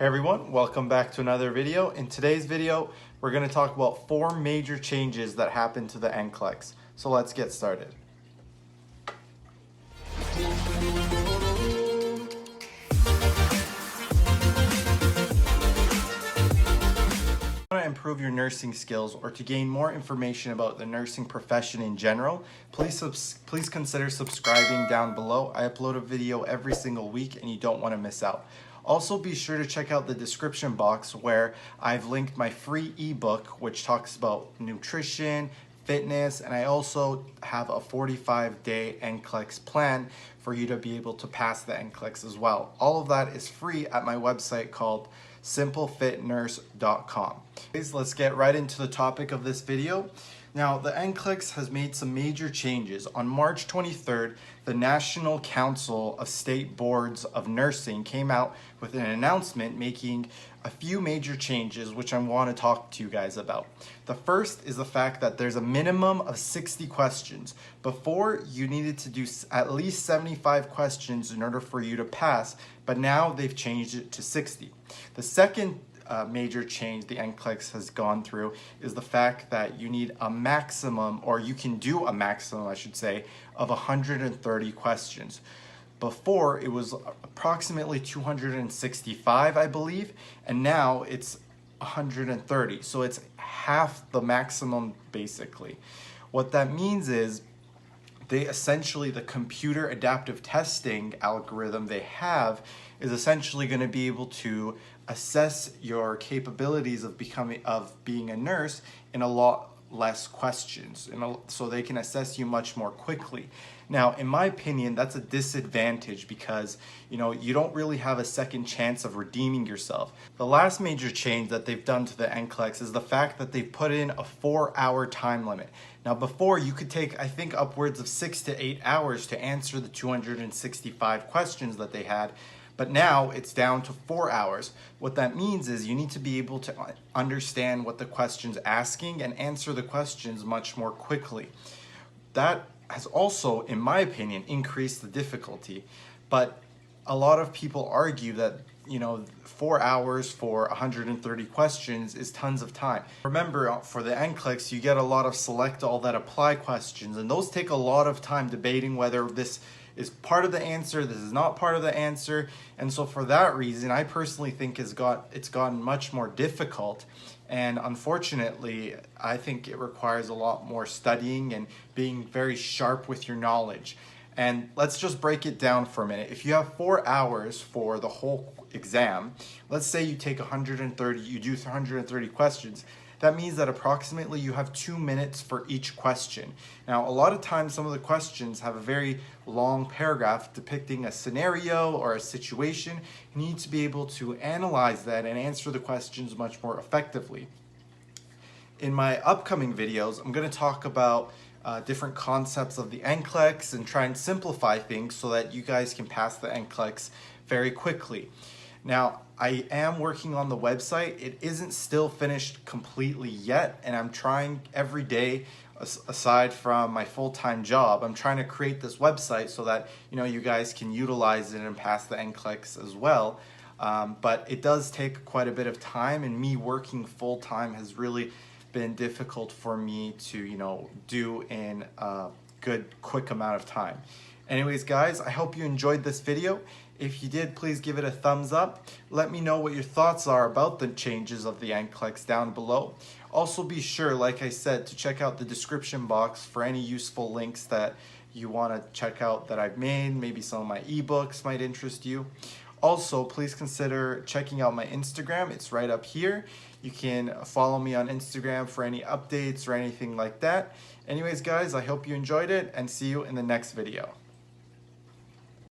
Hey everyone, welcome back to another video. In today's video, we're going to talk about 4 major changes that happened to the NCLEX. So let's get started. To improve your nursing skills or to gain more information about the nursing profession in general, please consider subscribing down below. I upload a video every single week and you don't want to miss out. Also, be sure to check out the description box where I've linked my free ebook which talks about nutrition, fitness, and I also have a 45-day NCLEX plan for you to be able to pass the NCLEX as well. All of that is free at my website called simplefitnurse.com. Let's get right into the topic of this video. Now, the NCLEX has made some major changes. On March 23rd, the National Council of State Boards of Nursing came out with an announcement making a few major changes which I want to talk to you guys about. The first is the fact that there's a minimum of 60 questions. Before, you needed to do at least 75 questions in order for you to pass, but now they've changed it to 60. The second major change the NCLEX has gone through is the fact that you need a maximum, or you can do a maximum, I should say, of 130 questions. Before, it was approximately 265, I believe, and now it's 130. So it's half the maximum, basically. What that means is the computer adaptive testing algorithm they have is essentially going to be able to assess your capabilities of being a nurse in a lot less questions, so they can assess you much more quickly. Now, in my opinion, that's a disadvantage because you don't really have a second chance of redeeming yourself. The last major change that they've done to the NCLEX is the fact that they've put in a 4-hour time limit. Now, before, you could take, I think, upwards of 6 to 8 hours to answer the 265 questions that they had, but now it's down to 4 hours. What that means is you need to be able to understand what the question's asking and answer the questions much more quickly. That has also, in my opinion, increased the difficulty, but a lot of people argue that 4 hours for 130 questions is tons of time. Remember, for the NCLEX, you get a lot of select all that apply questions, and those take a lot of time debating whether this is part of the answer, this is not part of the answer. And so for that reason, I personally think it's gotten much more difficult. And unfortunately, I think it requires a lot more studying and being very sharp with your knowledge. And let's just break it down for a minute. If you have 4 hours for the whole exam, let's say you do 130 questions, that means that approximately you have 2 minutes for each question. Now, a lot of times some of the questions have a very long paragraph depicting a scenario or a situation. You need to be able to analyze that and answer the questions much more effectively. In my upcoming videos, I'm going to talk about different concepts of the NCLEX and try and simplify things so that you guys can pass the NCLEX very quickly. Now, I am working on the website. It isn't still finished completely yet, and I'm trying every day, aside from my full-time job, I'm trying to create this website so that you guys can utilize it and pass the NCLEX as well. But it does take quite a bit of time, and me working full-time has really been difficult for me to do in a quick amount of time. Anyways, guys, I hope you enjoyed this video. If you did, please give it a thumbs up. Let me know what your thoughts are about the changes of the NCLEX down below. Also, be sure, like I said, to check out the description box for any useful links that you want to check out that I've made. Maybe some of my ebooks might interest you. Also, please consider checking out my Instagram. It's right up here. You can follow me on Instagram for any updates or anything like that. Anyways, guys, I hope you enjoyed it and see you in the next video.